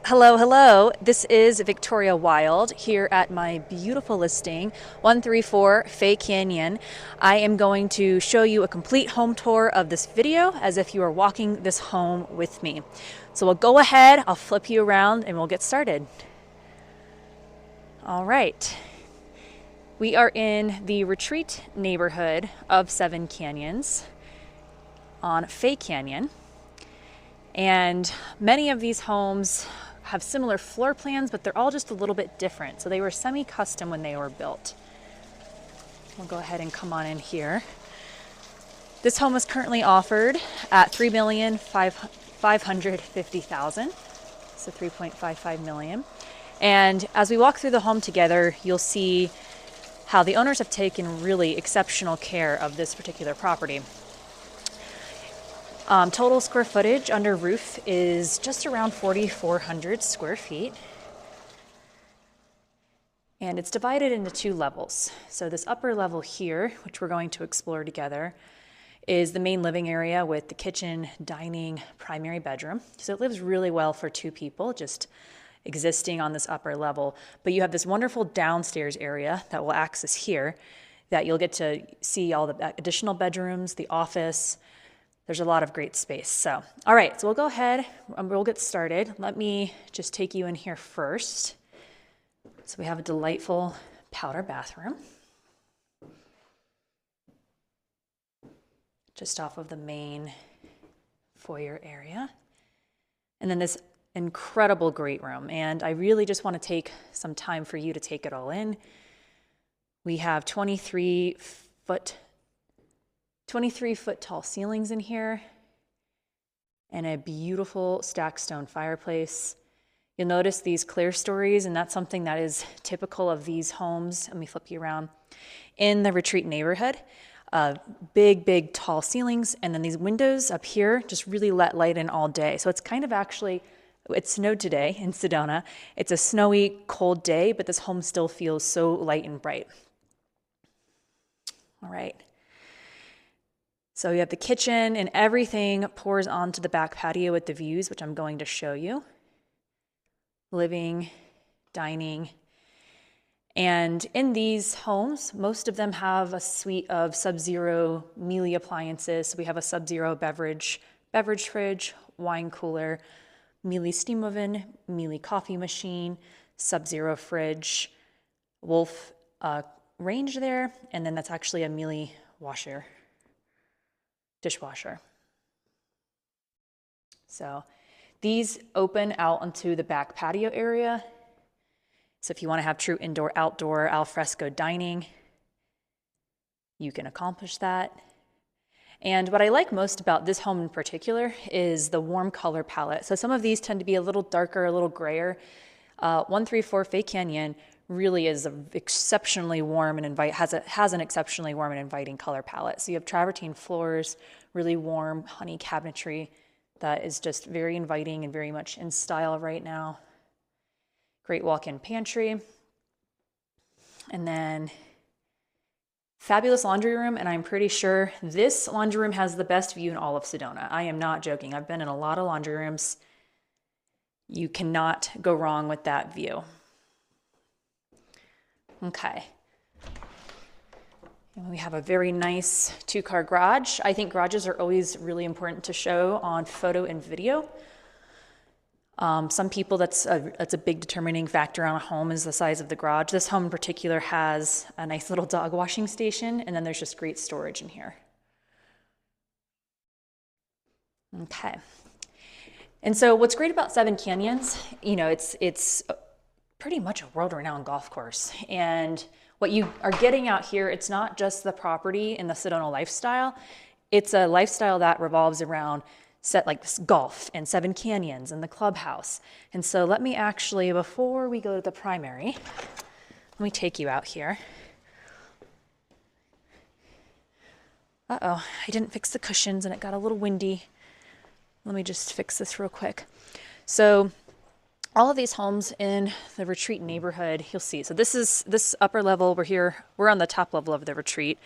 Hello, hello. This is Victoria Wylde here at my beautiful listing, 134 Fay Canyon. I am going to show you a complete home tour of this video as if you are walking this home with me. So we'll go ahead, I'll flip you around and we'll get started. All right. We are in the retreat neighborhood of Seven Canyons on Fay Canyon. And many of these homes have similar floor plans, but they're all just a little bit different. So they were semi-custom when they were built. We'll go ahead and come on in here. This home is currently offered at $3,550,000, so $3.55 million. And as we walk through the home together, you'll see how the owners have taken really exceptional care of this particular property. Total square footage under roof is just around 4,400 square feet. And it's divided into two levels. So this upper level here, which we're going to explore together, is the main living area with the kitchen, dining, primary bedroom. So it lives really well for two people, just existing on this upper level. But you have this wonderful downstairs area that we'll access here that you'll get to see all the additional bedrooms, the office. There's a lot of great space. So, all right, so we'll go ahead and we'll get started. Let me just take you in here first. So we have a delightful powder bathroom just off of the main foyer area. And then this incredible great room. And I really just want to take some time for you to take it all in. We have 23-foot tall ceilings in here and a beautiful stacked stone fireplace. You'll notice these clear stories, and that's something that is typical of these homes. Let me flip you around. In the retreat neighborhood, big, tall ceilings, and then these windows up here just really let light in all day. So it's kind of actually, it snowed today in Sedona. It's a snowy, cold day, but this home still feels so light and bright. All right. So you have the kitchen and everything pours onto the back patio with the views, which I'm going to show you. Living, dining. And in these homes, most of them have a suite of Sub-Zero Miele appliances. So we have a Sub-Zero beverage fridge, wine cooler, Miele steam oven, Miele coffee machine, Sub-Zero fridge, Wolf range there, and then that's actually a Miele dishwasher. So these open out onto the back patio area. So if you want to have true indoor-outdoor al fresco dining, you can accomplish that. And what I like most about this home in particular is the warm color palette. So some of these tend to be a little darker, a little grayer. 134 Fay Canyon really is exceptionally warm and has an exceptionally warm and inviting color palette. So you have travertine floors, really warm honey cabinetry that is just very inviting and very much in style right now. Great walk-in pantry. And then fabulous laundry room, and I'm pretty sure this laundry room has the best view in all of Sedona. I am not joking. I've been in a lot of laundry rooms. You cannot go wrong with that view. Okay. And we have a very nice two-car garage. I think garages are always really important to show on photo and video. Some people, that's a big determining factor on a home is the size of the garage. This home in particular has a nice little dog washing station, and then there's just great storage in here. Okay. And so what's great about Seven Canyons, it's pretty much a world-renowned golf course. And what you are getting out here, it's not just the property and the Sedona lifestyle. It's a lifestyle that revolves around golf and Seven Canyons and the clubhouse. And so let me actually, before we go to the primary, let me take you out here. Uh-oh, I didn't fix the cushions and it got a little windy. Let me just fix this real quick. So all of these homes in the retreat neighborhood, you'll see. So this upper level, we're on the top level of the retreat.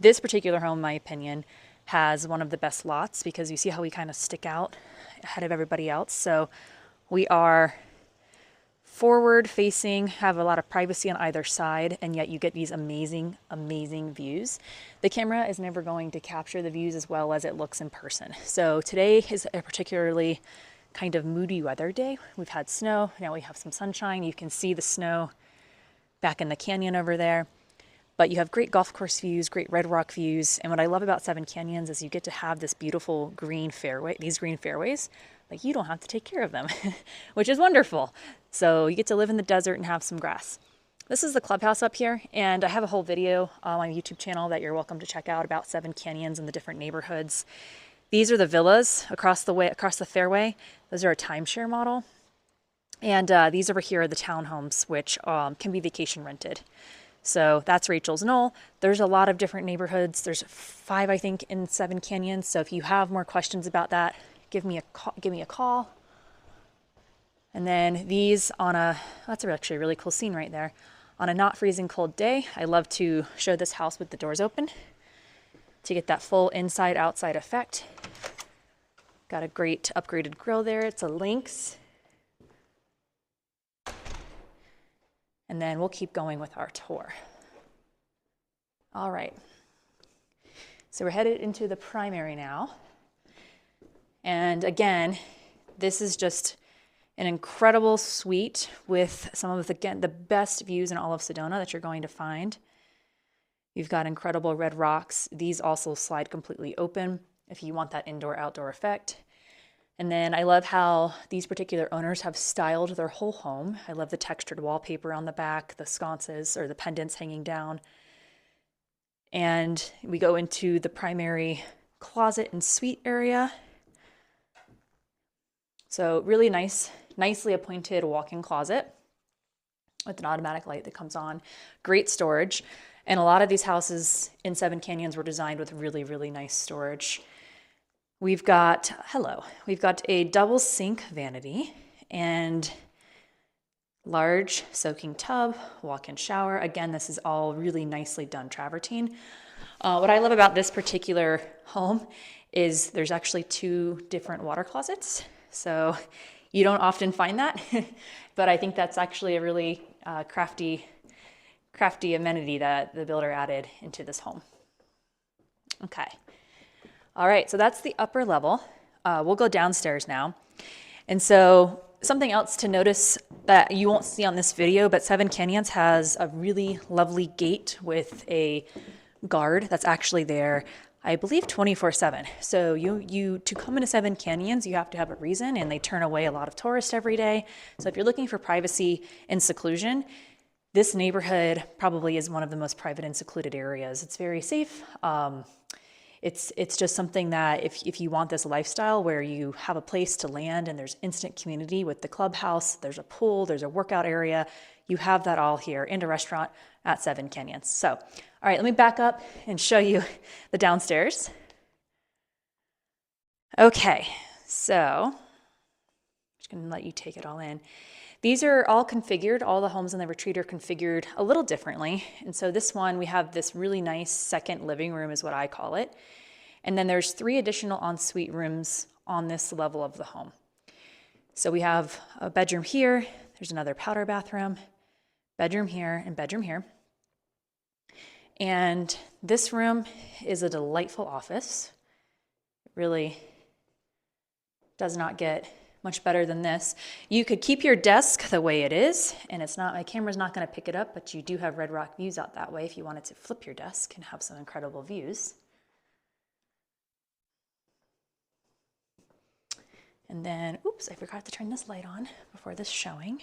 This particular home, in my opinion, has one of the best lots because you see how we kind of stick out ahead of everybody else. So we are forward facing, have a lot of privacy on either side, and yet you get these amazing, amazing views. The camera is never going to capture the views as well as it looks in person. So today is a particularly kind of moody weather day. We've had snow, now we have some sunshine. You can see the snow back in the canyon over there. But you have great golf course views, great red rock views. And what I love about Seven Canyons is you get to have this beautiful green fairway, these green fairways. Like, you don't have to take care of them, which is wonderful. So you get to live in the desert and have some grass. This is the clubhouse up here, and I have a whole video on my YouTube channel that you're welcome to check out about Seven Canyons and the different neighborhoods. These are the villas across the fairway. Those are a timeshare model. And these over here are the townhomes, which can be vacation rented. So that's Rachel's Knoll. There's a lot of different neighborhoods. There's 5, I think, in Seven Canyons. So if you have more questions about that, give me a call. And then these that's actually a really cool scene right there. On a not freezing cold day, I love to show this house with the doors open to get that full inside-outside effect. Got a great upgraded grill there. It's a Lynx. And then we'll keep going with our tour. All right. So we're headed into the primary now. And again, this is just an incredible suite with some of the best views in all of Sedona that you're going to find. You've got incredible red rocks. These also slide completely open if you want that indoor-outdoor effect. And then I love how these particular owners have styled their whole home. I love the textured wallpaper on the back, the sconces or the pendants hanging down. And we go into the primary closet and suite area. So really nicely appointed walk-in closet with an automatic light that comes on. Great storage. And a lot of these houses in Seven Canyons were designed with really, really nice storage. We've got a double sink vanity and large soaking tub, walk-in shower. Again, this is all really nicely done travertine. What I love about this particular home is there's actually 2 different water closets. So you don't often find that, but I think that's actually a really crafty amenity that the builder added into this home. Okay. All right, so that's the upper level. We'll go downstairs now. And so something else to notice that you won't see on this video, but Seven Canyons has a really lovely gate with a guard that's actually there, I believe, 24/7. So to come into Seven Canyons, you have to have a reason, and they turn away a lot of tourists every day. So if you're looking for privacy and seclusion, this neighborhood probably is one of the most private and secluded areas. It's very safe. It's just something that if you want this lifestyle where you have a place to land and there's instant community with the clubhouse, there's a pool, there's a workout area, you have that all here, and a restaurant at Seven Canyons. So, all right, let me back up and show you the downstairs. Okay, so I'm just gonna let you take it all in. These are all configured. All the homes in the retreat are configured a little differently. And so this one, we have this really nice second living room is what I call it. And then there's 3 additional ensuite rooms on this level of the home. So we have a bedroom here. There's another powder bathroom, bedroom here, and bedroom here. And this room is a delightful office. It really does not get much better than this. You could keep your desk the way it is, and my camera's not going to pick it up, but you do have red rock views out that way if you wanted to flip your desk and have some incredible views. And then, oops, I forgot to turn this light on before this showing.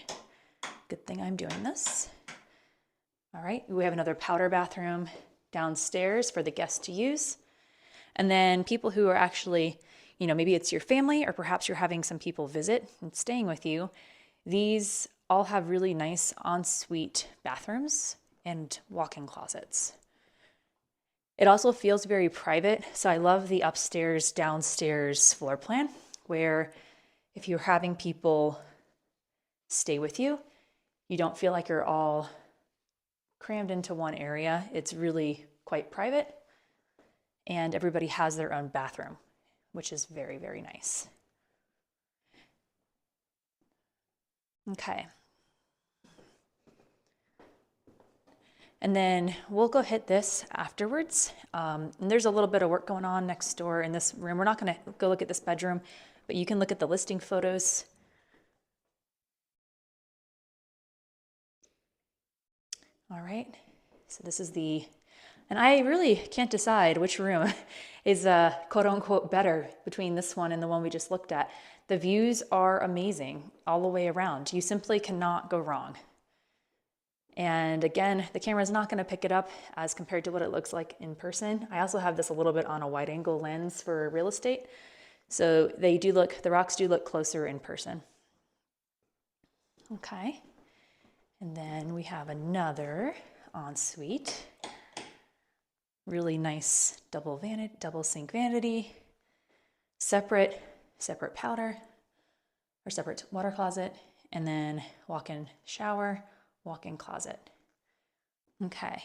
Good thing I'm doing this. All right, we have another powder bathroom downstairs for the guests to use. And then people who are actually, maybe it's your family or perhaps you're having some people visit and staying with you. These all have really nice ensuite bathrooms and walk-in closets. It also feels very private. So I love the upstairs, downstairs floor plan where if you're having people stay with you, you don't feel like you're all crammed into one area. It's really quite private and everybody has their own bathroom, which is very, very nice. Okay, And then we'll go hit this afterwards. And there's a little bit of work going on next door in this room. We're not going to go look at this bedroom, but you can look at the listing photos. All right, so this is and I really can't decide which room is quote unquote better between this one and the one we just looked at. The views are amazing all the way around. You simply cannot go wrong. And again, the camera is not going to pick it up as compared to what it looks like in person. I also have this a little bit on a wide angle lens for real estate. So the rocks do look closer in person. Okay. And then we have another ensuite. Really nice double sink vanity, separate powder or separate water closet, and then walk-in shower, walk-in closet. Okay.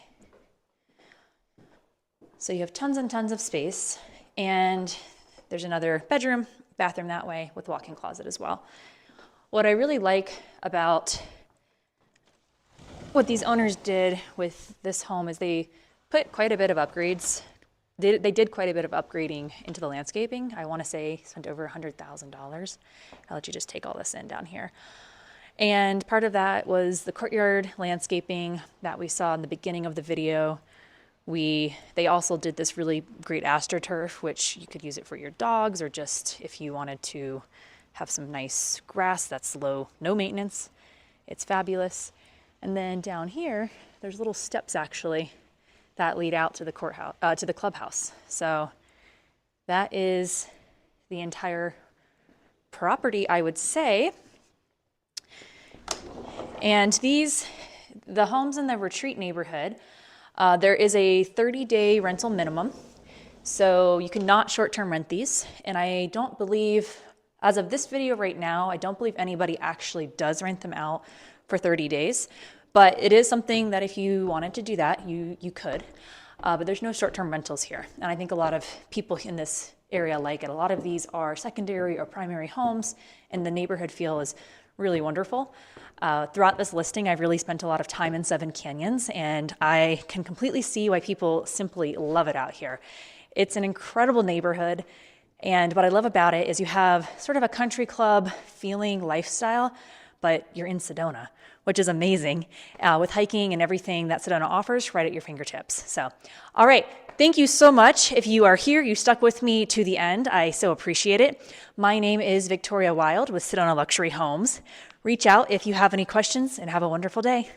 So you have tons and tons of space, and there's another bedroom, bathroom that way with walk-in closet as well. What I really like about what these owners did with this home is they put quite a bit of upgrades. They did quite a bit of upgrading into the landscaping. I want to say spent over $100,000. I'll let you just take all this in down here. And part of that was the courtyard landscaping that we saw in the beginning of the video. They also did this really great astroturf, which you could use it for your dogs or just if you wanted to have some nice grass that's no maintenance. It's fabulous. And then down here, there's little steps actually that lead out to the clubhouse. So that is the entire property, I would say. And the homes in the retreat neighborhood, there is a 30-day rental minimum. So you cannot short-term rent these. And I don't believe, as of this video right now, I don't believe anybody actually does rent them out for 30 days. But it is something that if you wanted to do that, you could. But there's no short-term rentals here. And I think a lot of people in this area like it. A lot of these are secondary or primary homes, and the neighborhood feel is really wonderful. Throughout this listing, I've really spent a lot of time in Fay Canyons, and I can completely see why people simply love it out here. It's an incredible neighborhood, and what I love about it is you have sort of a country club feeling lifestyle, but you're in Sedona, which is amazing, with hiking and everything that Sedona offers right at your fingertips. So, all right, thank you so much. If you are here, you stuck with me to the end. I so appreciate it. My name is Victoria Wylde with Sedona Luxury Homes. Reach out if you have any questions, and have a wonderful day.